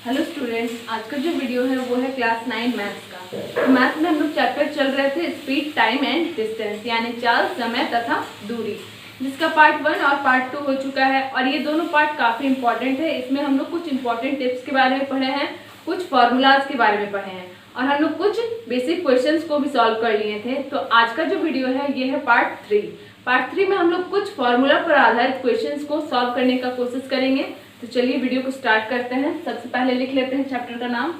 Hello students, आज का जो वीडियो है वो है क्लास 9 मैथ्स का। तो मैथ्स में हम लोग चैप्टर चल रहे थे स्पीड, टाइम एंड डिस्टेंस, यानी चाल, समय तथा दूरी, जिसका पार्ट 1 और पार्ट 2 हो चुका है। और ये दोनों पार्ट काफ़ी इंपॉर्टेंट है। इसमें हम लोग कुछ इंपॉर्टेंट टिप्स के बारे में पढ़े हैं, कुछ फॉर्मूलाज के बारे में पढ़े हैं और हम लोग कुछ बेसिक क्वेश्चंस को भी सॉल्व कर लिए थे। तो आज का जो वीडियो है ये है पार्ट 3। पार्ट 3 में हम लोग कुछ फॉर्मूला पर आधारित क्वेश्चंस को सॉल्व करने का कोशिश करेंगे। तो चलिए वीडियो को स्टार्ट करते हैं। सबसे पहले लिख लेते हैं चैप्टर का नाम,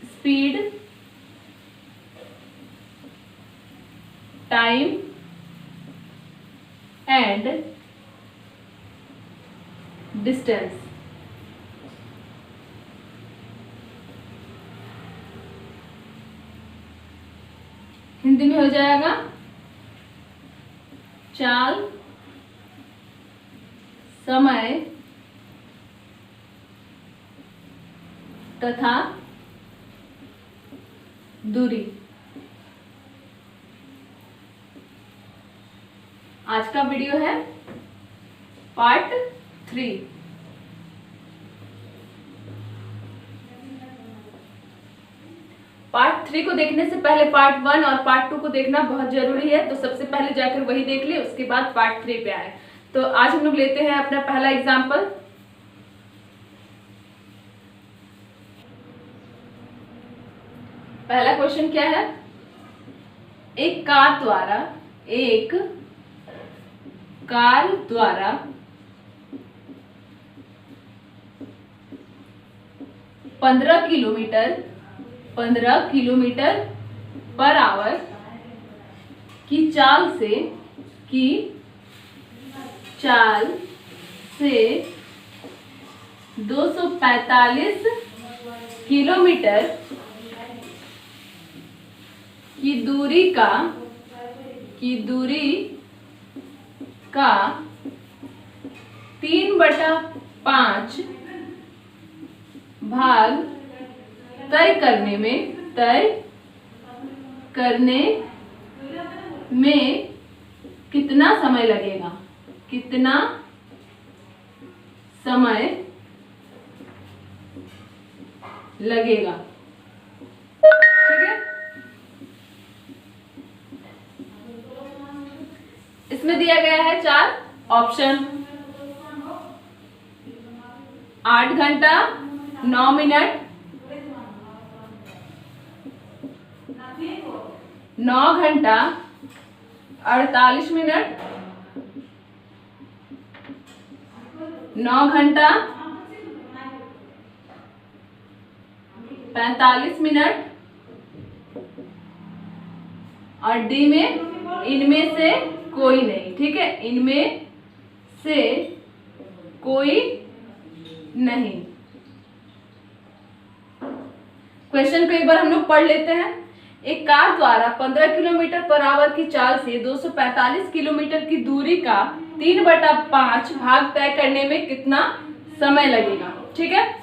speed, time and distance. Hindi में हो जाएगा चाल, समय तथा दूरी। आज का वीडियो है पार्ट 3। पार्ट 3 को देखने से पहले पार्ट 1 और पार्ट 2 को देखना बहुत जरूरी है। तो सबसे पहले जाकर वही देख ले, उसके बाद पार्ट 3 पे आए। तो आज हम लोग लेते हैं अपना पहला एग्जाम्पल। पहला क्वेश्चन क्या है? एक कार द्वारा 15 किलोमीटर पर आवर की चाल से 245 किलोमीटर की दूरी का 3/5 भाग तय करने में कितना समय लगेगा? ठीक है। इसमें दिया गया है 4 ऑप्शन: 8 घंटा 9 मिनट, 9 घंटा 48 मिनट, 9 घंटा 45 मिनट और डी में इनमें से कोई नहीं। ठीक है, इनमें से कोई नहीं। क्वेश्चन को एक बार हम लोग पढ़ लेते हैं। एक कार द्वारा 15 किलोमीटर पर आवर की चाल से 245 किलोमीटर की दूरी का 3/5 भाग तय करने में कितना समय लगेगा? ठीक है।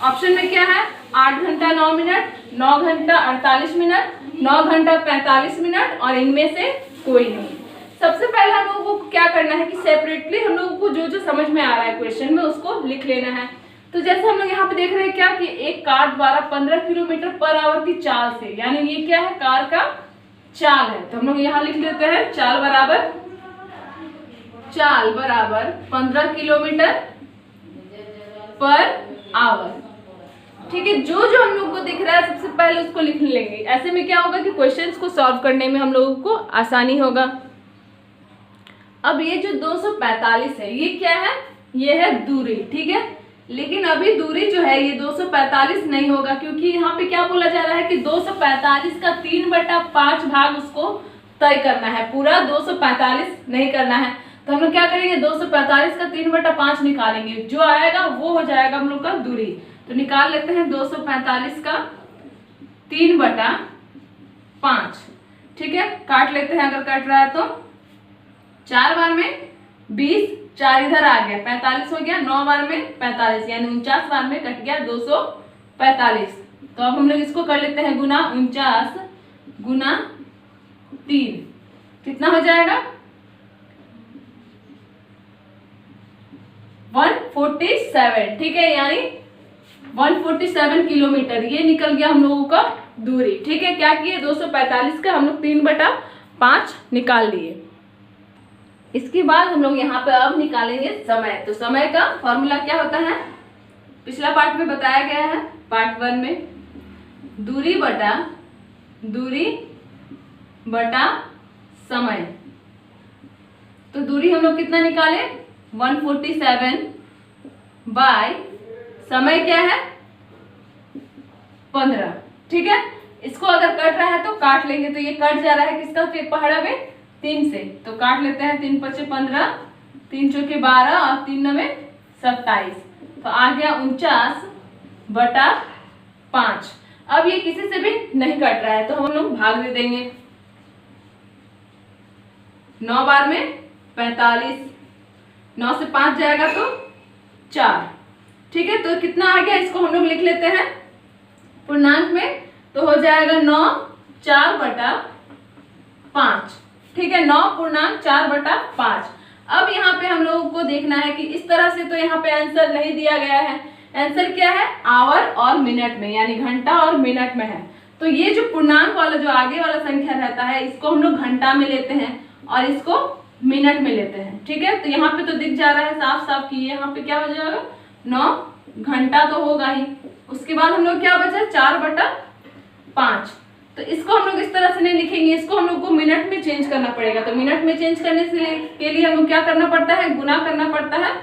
ऑप्शन में क्या है? 8 घंटा 9 मिनट, 9 घंटा 48 मिनट, 9 घंटा 45 मिनट और इनमें से कोई नहीं। सबसे पहले हम लोगों को क्या करना है कि सेपरेटली हम लोगों को जो जो समझ में आ रहा है क्वेश्चन में उसको लिख लेना है। तो जैसे हम लोग यहाँ पे देख रहे हैं क्या कि एक कार द्वारा 15 किलोमीटर पर आवर की चाल से, यानी ये क्या है? कार का चाल है। तो हम लोग यहाँ लिख लेते हैं चाल बराबर 15 किलोमीटर पर आवर। ठीक है, जो जो हम लोग को दिख रहा है सबसे पहले उसको लिख लेंगे। ऐसे में क्या होगा कि क्वेश्चंस को सॉल्व करने में हम लोगों को आसानी होगा। अब ये जो 245 है ये क्या है? ये है दूरी। ठीक है, लेकिन अभी दूरी जो है ये 245 नहीं होगा, क्योंकि यहाँ पे क्या बोला जा रहा है कि 245 का 3/5 भाग उसको तय करना है, पूरा 245 नहीं करना है। तो हम लोग क्या करेंगे? 245 का 3/5 निकालेंगे, जो आएगा वो हो जाएगा हम लोग का दूरी। तो निकाल लेते हैं 245 का 3/5। ठीक है, काट लेते हैं अगर कट रहा है तो। 4 बार में 20, 4 इधर आ गया, 45 हो गया। 9 बार में 45 यानी 49 बार में कट गया 245। तो अब हम लोग इसको कर लेते हैं गुना 49 गुना 3, कितना हो जाएगा? 146 147, ठीक है, यानी 147 किलोमीटर ये निकल गया हम लोगों का दूरी। ठीक है, क्या किए 245 का हम लोग 3/5 निकाल लिए। इसके बाद हम लोग यहाँ पे अब निकालेंगे समय। तो समय का फॉर्मूला क्या होता है, पिछला पार्ट में बताया गया है, पार्ट 1 में, दूरी बटा समय। तो दूरी हम लोग कितना निकाले 147 बाय समय क्या है 15। ठीक है, इसको अगर कट रहा है तो काट लेंगे, तो ये कट जा रहा है किसका पहाड़ा में 3 से, तो काट लेते हैं। 3 × 5 = 15, 3 × 4 = 12 और 3 × 9 = 27, तो आ गया 49/5। अब ये किसी से भी नहीं कट रहा है तो हम लोग भाग दे देंगे। 9 बार में 45, 9 से 5 जाएगा तो 4। ठीक है, तो कितना आ गया, इसको हम लोग लिख लेते हैं पूर्णांक में, तो हो जाएगा 9 4/5। ठीक है, 9 पूर्णांक 4/5। अब यहाँ पे हम लोगों को देखना है कि इस तरह से तो यहाँ पे आंसर नहीं दिया गया है। आंसर क्या है, आवर और मिनट में, यानी घंटा और मिनट में है। तो ये जो पूर्णांक वाला जो आगे वाला संख्या रहता है, इसको हम लोग घंटा में लेते हैं और इसको मिनट में लेते हैं। ठीक है, तो यहाँ पे तो दिख जा रहा है साफ साफ कि यहाँ पे क्या हो जाएगा 9 घंटा तो होगा ही। उसके बाद हम लोग क्या बचा 4/5। तो इसको हम लोग इस तरह से नहीं लिखेंगे, इसको हम लोग को मिनट में चेंज करना पड़ेगा। तो मिनट में चेंज करने के लिए हम लोग क्या करना पड़ता है, गुना करना पड़ता है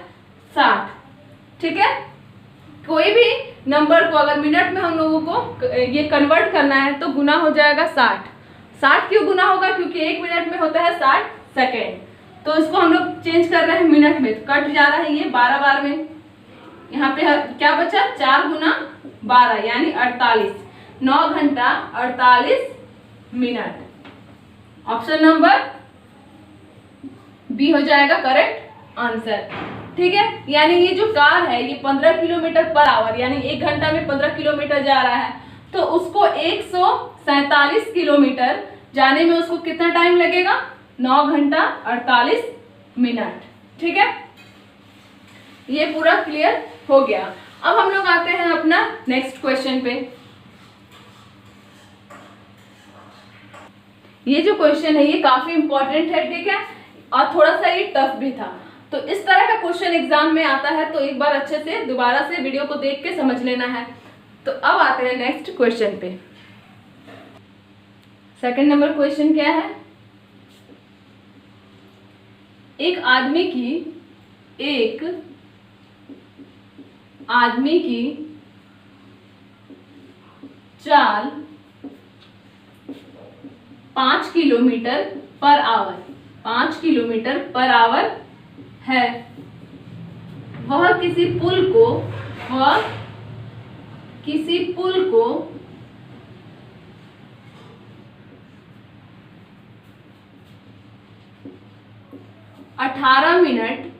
60। ठीक है, कोई भी नंबर को अगर मिनट में हम लोगों को ये कन्वर्ट करना है तो गुना हो जाएगा 60। 60 क्यों गुना होगा, क्योंकि 1 मिनट में होता है 60 सेकेंड। तो इसको हम लोग चेंज कर रहे हैं मिनट में, तो कट जा रहा है ये 12 बार में। यहाँ पे क्या बचा 4 × 12 यानी 48, 9 घंटा 48 मिनट। ऑप्शन नंबर बी हो जाएगा करेक्ट आंसर। ठीक है, यानी ये जो कार है ये 15 किलोमीटर/आवर यानी 1 घंटा में 15 किलोमीटर जा रहा है, तो उसको 147 किलोमीटर जाने में उसको कितना टाइम लगेगा 9 घंटा 48 मिनट। ठीक है, ये पूरा क्लियर हो गया। अब हम लोग आते हैं अपना नेक्स्ट क्वेश्चन पे। ये जो क्वेश्चन है ये काफी इंपॉर्टेंट है। ठीक है, और थोड़ा सा ये टफ भी था। तो इस तरह का क्वेश्चन एग्जाम में आता है, तो एक बार अच्छे से दोबारा से वीडियो को देख के समझ लेना है। तो अब आते हैं नेक्स्ट क्वेश्चन पे। सेकंड नंबर क्वेश्चन क्या है, एक आदमी की चाल 5 किलोमीटर/आवर है। वह किसी पुल को 18 मिनट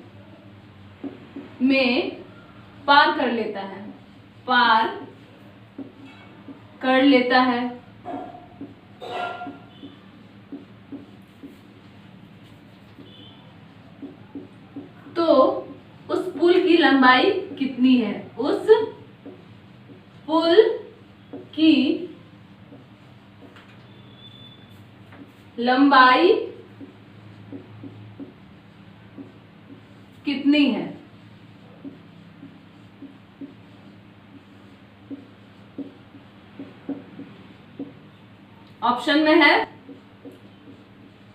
में पार कर लेता है। तो उस पुल की लंबाई कितनी है, उस पुल की लंबाई कितनी है। ऑप्शन में है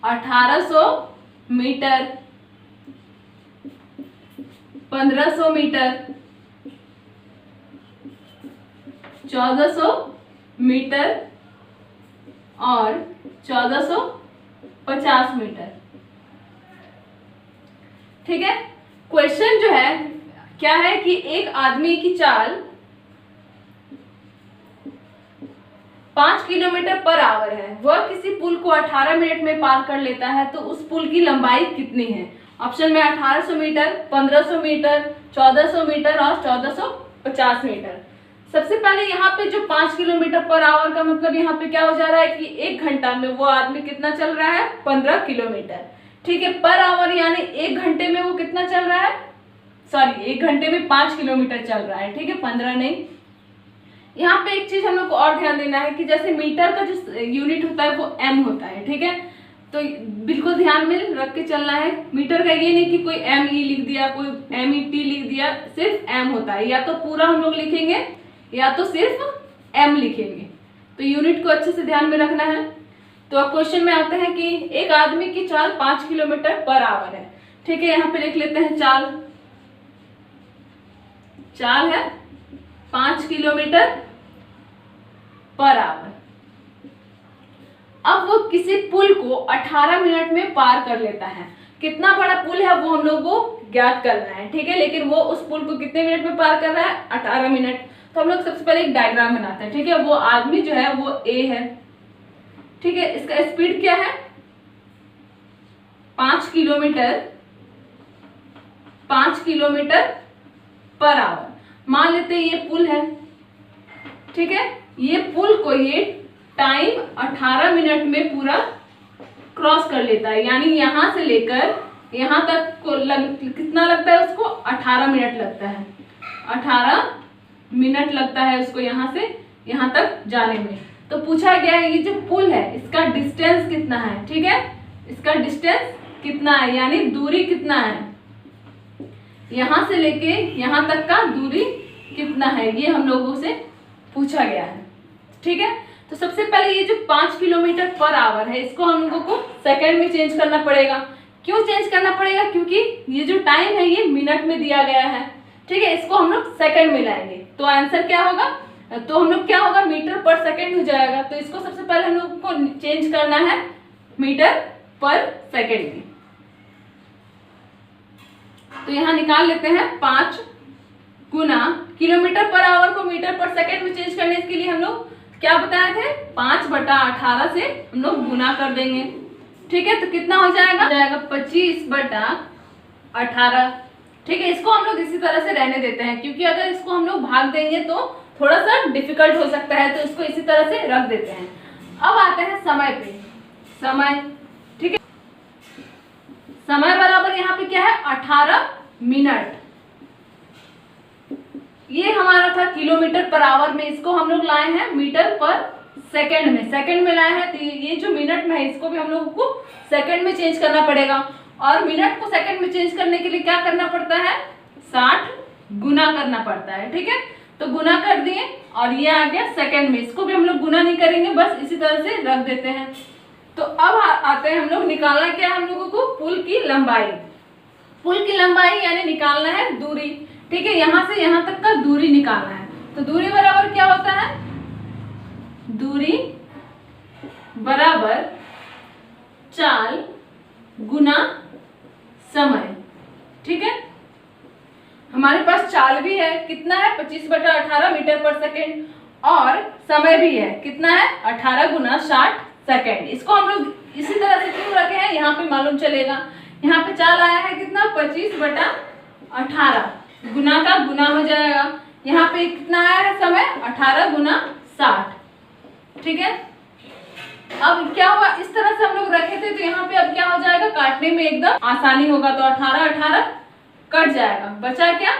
1800 मीटर, 1500 मीटर, 1400 मीटर और 1450 मीटर। ठीक है, क्वेश्चन जो है क्या है कि एक आदमी की चाल 5 किलोमीटर/आवर है, वह किसी पुल को 18 मिनट में पार कर लेता है, तो उस पुल की लंबाई कितनी है। ऑप्शन में 1800 मीटर, 1500 मीटर, 1400 मीटर और 1450 मीटर। सबसे पहले यहाँ पे जो 5 किलोमीटर/आवर का मतलब यहाँ पे क्या हो जा रहा है कि 1 घंटा में वो आदमी कितना चल रहा है 15 किलोमीटर। ठीक है, पर आवर यानी 1 घंटे में वो कितना चल रहा है सॉरी 1 घंटे में 5 किलोमीटर चल रहा है, ठीक है, 15 नहीं। यहाँ पे एक चीज हम लोग को और ध्यान देना है कि जैसे मीटर का जो यूनिट होता है वो एम होता है, ठीक है, तो बिल्कुल ध्यान में रख के चलना है। मीटर का ये नहीं कि कोई एम ई लिख दिया, कोई एम ई टी लिख दिया, सिर्फ एम होता है, या तो पूरा हम लोग लिखेंगे या तो सिर्फ एम लिखेंगे। तो यूनिट को अच्छे से ध्यान में रखना है। तो अब क्वेश्चन में आते हैं कि एक आदमी की चाल 5 किलोमीटर पर आवर है, ठीक है, यहाँ पे लिख लेते हैं चाल है 5 किलोमीटर पर आवर। अब वो किसी पुल को 18 मिनट में पार कर लेता है। कितना बड़ा पुल है वो हम लोग को ज्ञात करना है, ठीक है, लेकिन वो उस पुल को कितने मिनट में पार कर रहा है, 18 मिनट। तो हम लोग सबसे पहले एक डायग्राम बनाते हैं, ठीक है। वो आदमी जो है वो ए है, ठीक है, इसका स्पीड क्या है 5 किलोमीटर पर आवर। मान लेते हैं ये पुल है, ठीक है, ये पुल को ये टाइम 18 मिनट में पूरा क्रॉस कर लेता है, यानी यहां से लेकर यहां तक को कितना लगता है उसको 18 मिनट लगता है। 18 मिनट लगता है उसको यहां से यहां तक जाने में। तो पूछा गया है ये जो पुल है इसका डिस्टेंस कितना है, ठीक है, इसका डिस्टेंस कितना है, यानी दूरी कितना है, यहां से लेके यहां तक का दूरी कितना है, ये हम लोगों से पूछा गया है, ठीक है। तो सबसे पहले ये जो 5 किलोमीटर पर आवर है इसको हम लोगों को सेकंड में चेंज करना पड़ेगा। क्यों चेंज करना पड़ेगा, क्योंकि ये जो टाइम है ये मिनट में दिया गया है, ठीक है, इसको हम लोग सेकंड में लाएंगे। तो आंसर क्या होगा, तो हम लोग क्या होगा, मीटर पर सेकंड हो जाएगा। तो इसको सबसे पहले हम लोग को चेंज करना है मीटर पर सेकंड में। तो यहाँ निकाल लेते हैं 5 गुना किलोमीटर पर आवर को मीटर पर सेकंड में चेंज करने के लिए हम लोग क्या बताए थे, 5/18 से हम लोग गुना कर देंगे, ठीक है। तो कितना हो जाएगा 25/18, ठीक है। इसको हम लोग इसी तरह से रहने देते हैं, क्योंकि अगर इसको हम लोग भाग देंगे तो थोड़ा सा डिफिकल्ट हो सकता है, तो इसको इसी तरह से रख देते हैं। अब आते हैं समय पे, समय, ठीक है, समय बराबर यहाँ पे क्या है 18 मिनट। ये हमारा था किलोमीटर पर आवर में, इसको हम लोग लाए हैं मीटर पर सेकंड में लाए हैं। तो ये जो मिनट में है इसको भी हम लोगों को सेकंड में चेंज करना पड़ेगा। और मिनट को सेकंड में चेंज करने के लिए क्या करना पड़ता है, 60 गुना करना पड़ता है, ठीक है। तो गुना कर दिए और ये आ गया सेकंड में, इसको भी हम लोग गुना नहीं करेंगे, बस इसी तरह से रख देते हैं। तो अब आते हैं हम लोग निकालना क्या है हम लोगों को, पुल की लंबाई। पुल की लंबाई यानी निकालना है दूरी, ठीक है, यहां से यहां तक का दूरी निकालना है। तो दूरी बराबर क्या होता है, दूरी बराबर चाल गुना समय, ठीक है। हमारे पास चाल भी है, कितना है 25/18 मीटर पर सेकेंड, और समय भी है, कितना है 18 गुना 60 सेकेंड। इसको हम लोग इसी तरह से क्यों रखे हैं, यहाँ पे मालूम चलेगा। यहाँ पे चाल आया है कितना 25/18, गुना का गुना हो जाएगा। यहाँ पे कितना आया है समय 18 गुना 60, ठीक है। अब क्या हुआ, इस तरह से हम लोग रखे थे, तो यहाँ पे अब क्या हो जाएगा, काटने में एकदम आसानी होगा। तो 18 कट जाएगा, बचा क्या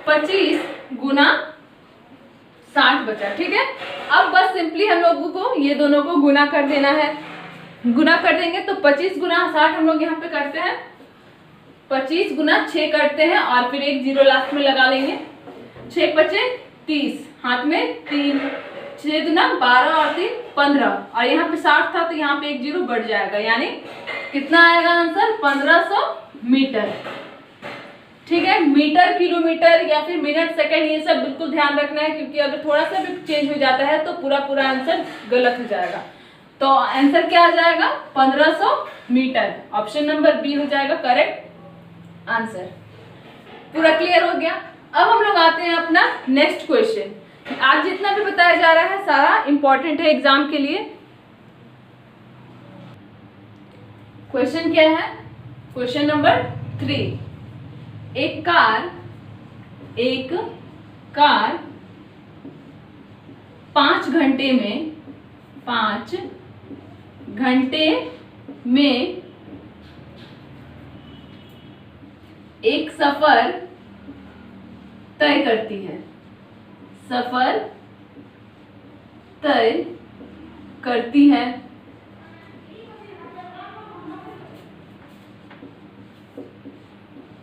25 गुना 60 बचा, ठीक है। अब बस सिंपली हम लोगों को ये दोनों को गुना कर देना है। गुना कर देंगे तो 25 गुना 60 हम लोग यहाँ पे करते हैं, 25 गुना 6 करते हैं और फिर एक 0 लास्ट में लगा लेंगे। 6 पचे 30, हाथ में 3, 6 दुना 12 और 3 15, और यहाँ पे 60 था तो यहाँ पे एक 0 बढ़ जाएगा, यानी कितना आएगा आंसर 1500 मीटर, ठीक है। मीटर, किलोमीटर या फिर मिनट, सेकंड, ये सब बिल्कुल ध्यान रखना है, क्योंकि अगर थोड़ा सा भी चेंज हो जाता है तो पूरा आंसर गलत हो जाएगा। तो आंसर क्या आ जाएगा 1500 मीटर, ऑप्शन नंबर बी हो जाएगा करेक्ट आंसर। पूरा क्लियर हो गया। अब हम लोग आते हैं अपना नेक्स्ट क्वेश्चन। आज जितना भी बताया जा रहा है सारा इंपॉर्टेंट है एग्जाम के लिए। क्वेश्चन क्या है, क्वेश्चन नंबर 3। एक कार 5 घंटे में एक सफर तय करती है, सफर तय करती है।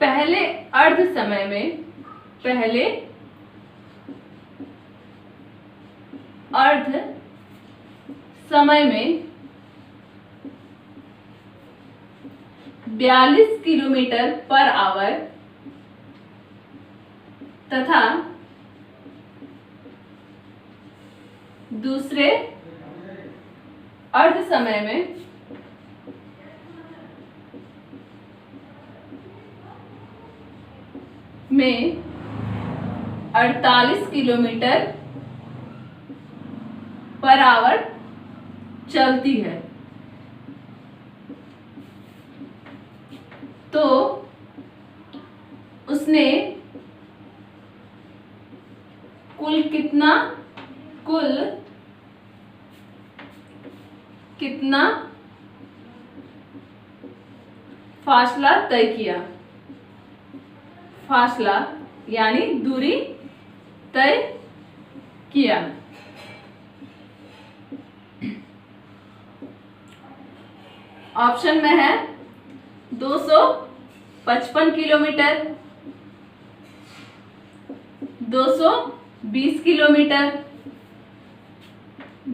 पहले अर्ध समय में, पहले अर्ध समय में 42 किलोमीटर पर आवर तथा दूसरे अर्ध समय में 48 किलोमीटर पर आवर चलती है। तो उसने कुल कितना फासला तय किया। फासला यानी दूरी तय किया। ऑप्शन में है 255 किलोमीटर, 220 किलोमीटर,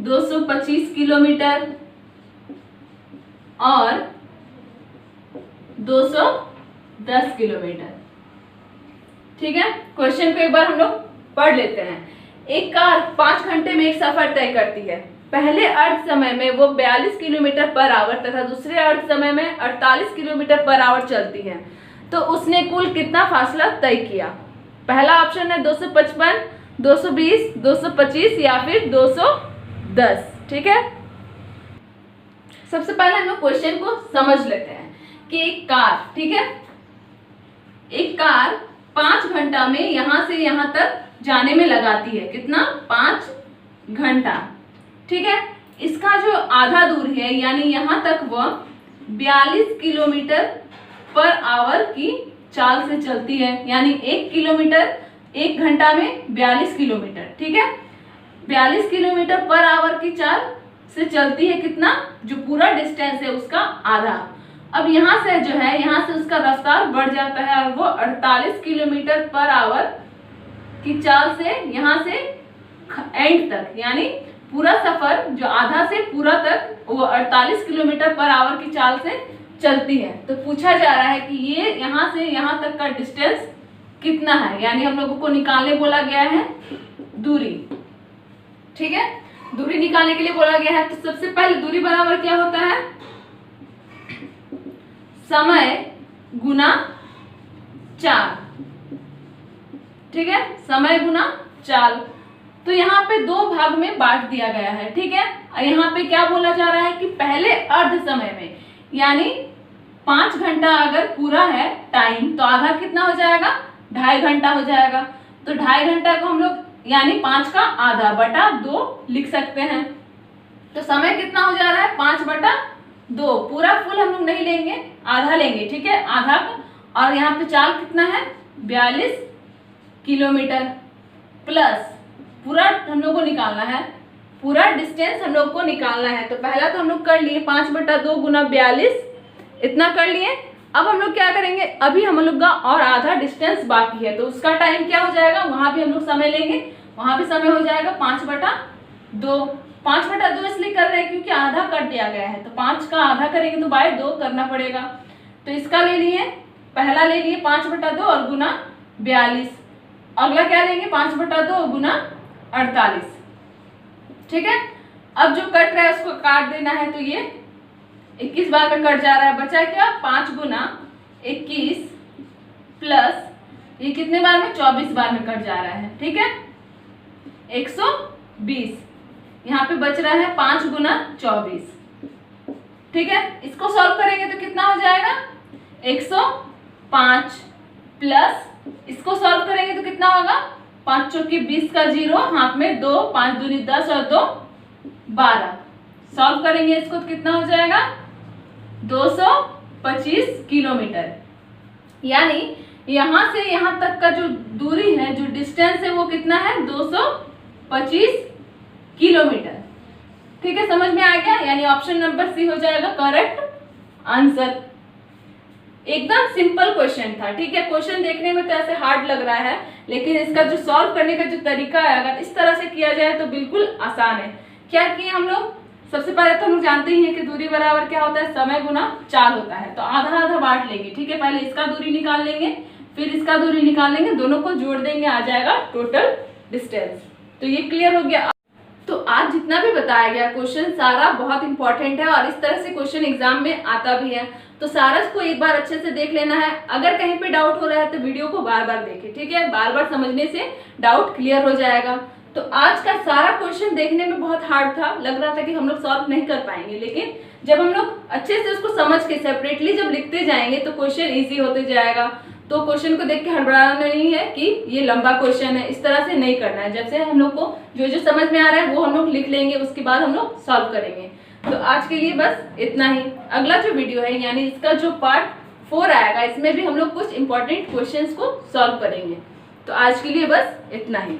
225 किलोमीटर और 210 किलोमीटर। ठीक है, क्वेश्चन को एक बार हम लोग पढ़ लेते हैं। एक कार 5 घंटे में एक सफर तय करती है। पहले अर्ध समय में वो 42 किलोमीटर पर आवर तथा दूसरे अर्ध समय में 48 किलोमीटर पर आवर चलती है। तो उसने कुल कितना फासला तय किया? पहला ऑप्शन है 255, 220, 225 या फिर 210। ठीक है, सबसे पहले हम लोग क्वेश्चन को समझ लेते हैं कि एक कार, ठीक है, एक कार 5 घंटा में यहां से यहां तक जाने में लगाती है। कितना? 5 घंटा। ठीक है, इसका जो आधा दूर है यानी यहां तक वह 42 किलोमीटर पर आवर की चाल से चलती है। यानी 1 किलोमीटर 1 घंटा में 42 किलोमीटर। ठीक है, 42 किलोमीटर पर आवर की चाल से चलती है। कितना? जो पूरा डिस्टेंस है उसका आधा। अब यहाँ से जो है, यहाँ से उसका रफ्तार बढ़ जाता है और वो 48 किलोमीटर पर आवर की चाल से यहाँ से एंड तक, यानी पूरा सफर जो आधा से पूरा तक वो 48 किलोमीटर पर आवर की चाल से चलती है। तो पूछा जा रहा है कि ये यहाँ से यहाँ तक का डिस्टेंस कितना है, यानी हम लोगों को निकालने बोला गया है दूरी। ठीक है, दूरी निकालने के लिए बोला गया है। तो सबसे पहले दूरी बराबर क्या होता है? समय गुना चाल। ठीक है, समय गुना चाल। तो यहाँ पे 2 भाग में बांट दिया गया है। ठीक है, और यहाँ पे क्या बोला जा रहा है कि पहले अर्ध समय में, यानी 5 घंटा अगर पूरा है टाइम तो आधा कितना हो जाएगा? 2.5 घंटा हो जाएगा। तो 2.5 घंटा को हम लोग यानी 5 का आधा बटा 2 लिख सकते हैं। तो समय कितना हो जा रहा है? 5/2। पूरा फुल हम लोग नहीं लेंगे, आधा लेंगे। ठीक है, आधा का। और यहाँ पे चाल कितना है? 42 किलोमीटर प्लस पूरा हम लोग को निकालना है, पूरा डिस्टेंस हम लोग को निकालना है। तो पहला तो हम लोग कर लिए 5/2 गुना 42, इतना कर लिए। अब हम लोग क्या करेंगे? अभी हम लोग का और आधा डिस्टेंस बाकी है, तो उसका टाइम क्या हो जाएगा? वहां भी हम लोग समय लेंगे, वहां भी समय हो जाएगा 5/2। 5/2 इसलिए कर रहे हैं क्योंकि आधा कर दिया गया है। तो 5 का आधा करेंगे तो बाय 2 करना पड़ेगा। तो इसका ले लिए, पहला ले लिए 5/2 और गुना 42। अगला क्या लेंगे? 5/2 गुना 48। ठीक है, अब जो कट रहा है उसको काट देना है। तो ये 21 बार में कट जा रहा है। बचा क्या? 5 गुना 21 प्लस ये कितने बार में? 24 बार में कट जा रहा है। ठीक है, 120। यहाँ पे बच रहा है 5 गुना 24। ठीक है, इसको सॉल्व करेंगे तो कितना हो जाएगा? 105 प्लस इसको सॉल्व करेंगे तो कितना होगा? 5 चौकी 20 का 0, हाथ में 2, 5 दूनी 10 और 2 12। सॉल्व करेंगे इसको तो कितना हो जाएगा? 225 किलोमीटर। यानी यहाँ से यहाँ तक का जो दूरी है, जो डिस्टेंस है, वो कितना है? 225 किलोमीटर। ठीक है, समझ में आ गया? यानी ऑप्शन नंबर सी हो जाएगा करेक्ट आंसर। एकदम सिंपल क्वेश्चन था। ठीक है, क्वेश्चन देखने में तो ऐसे हार्ड लग रहा है, लेकिन इसका जो सॉल्व करने का जो तरीका है, अगर इस तरह से किया जाए तो बिल्कुल आसान है। क्या किए हम लोग? सबसे पहले तो हम लोग जानते ही हैं कि दूरी बराबर क्या होता है? समय गुना चाल होता है। तो आधा आधा बांट लेंगे। ठीक है, पहले इसका दूरी निकाल लेंगे, फिर इसका दूरी निकाल लेंगे, दोनों को जोड़ देंगे, आ जाएगा टोटल डिस्टेंस। तो ये क्लियर हो गया। तो आज जितना भी बताया गया क्वेश्चन सारा बहुत इंपॉर्टेंट है और इस तरह से क्वेश्चन एग्जाम में आता भी है। तो सारा को एक बार अच्छे से देख लेना है। अगर कहीं पे डाउट हो रहा है तो वीडियो को बार बार देखें। ठीक है, बार बार समझने से डाउट क्लियर हो जाएगा। तो आज का सारा क्वेश्चन देखने में बहुत हार्ड था, लग रहा था कि हम लोग सॉल्व नहीं कर पाएंगे, लेकिन जब हम लोग अच्छे से उसको समझ के सेपरेटली जब लिखते जाएंगे तो क्वेश्चन इजी होते जाएगा। तो क्वेश्चन को देख के हड़बड़ाना नहीं है कि ये लंबा क्वेश्चन है, इस तरह से नहीं करना है। जब से हम लोग को जो जो समझ में आ रहा है वो हम लोग लिख लेंगे, उसके बाद हम लोग सॉल्व करेंगे। तो आज के लिए बस इतना ही। अगला जो वीडियो है यानी इसका जो पार्ट 4 आएगा, इसमें भी हम लोग कुछ इंपॉर्टेंट क्वेश्चंस को सॉल्व करेंगे। तो आज के लिए बस इतना ही।